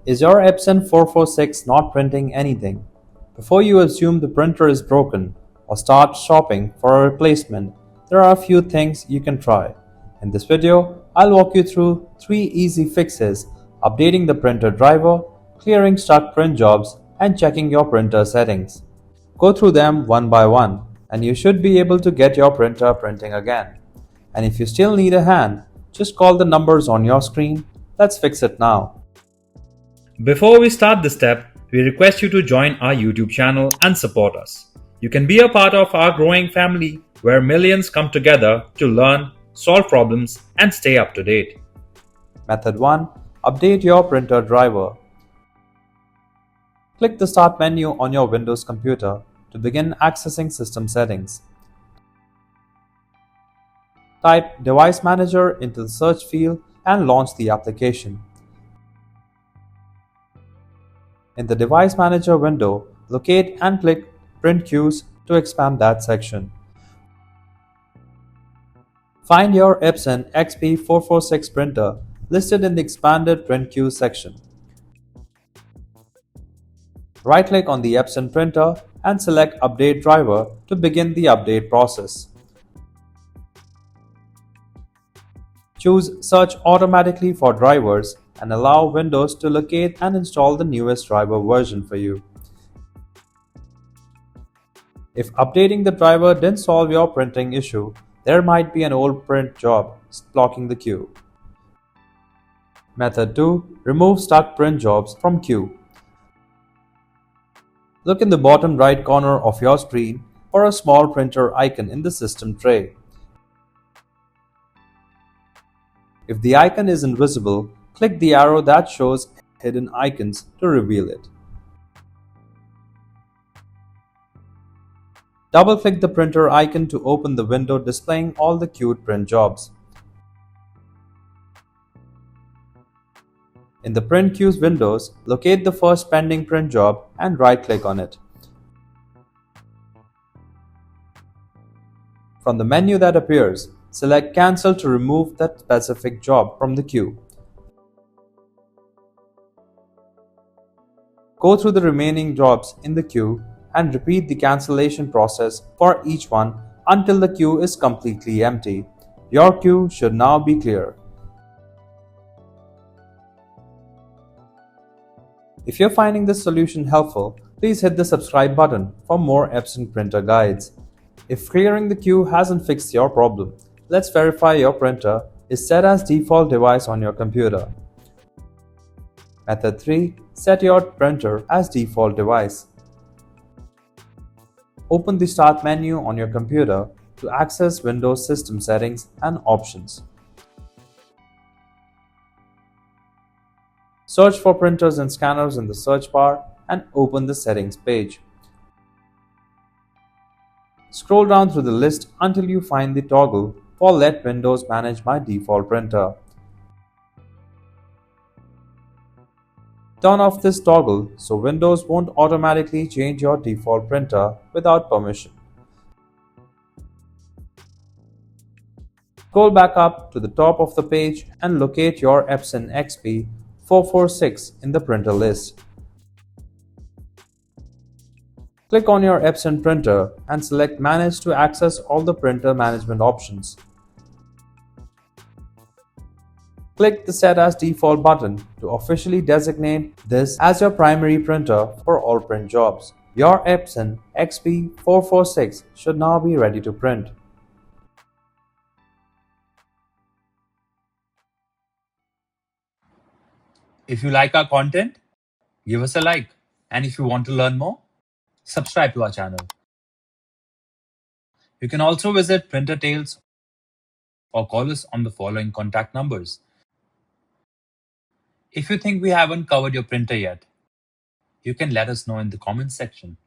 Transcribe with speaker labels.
Speaker 1: Is your Epson 446 not printing anything? Before you assume the printer is broken or start shopping for a replacement, there are a few things you can try. In this video, I'll walk you through 3 easy fixes: updating the printer driver, clearing stuck print jobs, and checking your printer settings. Go through them one by one, and you should be able to get your printer printing again. And if you still need a hand, just call the numbers on your screen. Let's fix it now.
Speaker 2: Before we start this step, we request you to join our YouTube channel and support us. You can be a part of our growing family where millions come together to learn, solve problems, and stay up to date.
Speaker 1: Method 1. Update your printer driver. Click the Start menu on your Windows computer to begin accessing system settings. Type Device Manager into the search field and launch the application. In the Device Manager window, locate and click Print Queues to expand that section. Find your Epson XP 446 printer listed in the Expanded Print Queues section. Right-click on the Epson printer and select Update Driver to begin the update process. Choose Search automatically for drivers and allow Windows to locate and install the newest driver version for you. If updating the driver didn't solve your printing issue, there might be an old print job blocking the queue. Method 2. Remove stuck print jobs from queue. Look in the bottom right corner of your screen for a small printer icon in the system tray. If the icon is invisible, click the arrow that shows hidden icons to reveal it. Double-click the printer icon to open the window displaying all the queued print jobs. In the Print Queues windows, locate the first pending print job and right-click on it. From the menu that appears, select Cancel to remove that specific job from the queue. Go through the remaining jobs in the queue and repeat the cancellation process for each one until the queue is completely empty. Your queue should now be clear. If you're finding this solution helpful, please hit the subscribe button for more Epson printer guides. If clearing the queue hasn't fixed your problem, let's verify your printer is set as default device on your computer. Method 3. Set your printer as default device. Open the Start menu on your computer to access Windows System Settings and Options. Search for printers and scanners in the search bar and open the settings page. Scroll down through the list until you find the toggle for Let Windows Manage My Default Printer. Turn off this toggle so Windows won't automatically change your default printer without permission. Scroll back up to the top of the page and locate your Epson XP 446 in the printer list. Click on your Epson printer and select Manage to access all the printer management options. Click the Set as Default button to officially designate this as your primary printer for all print jobs. Your Epson XP 446 should now be ready to print.
Speaker 2: If you like our content, give us a like. And if you want to learn more, subscribe to our channel. You can also visit Printer Tales or call us on the following contact numbers. If you think we haven't covered your printer yet, you can let us know in the comments section.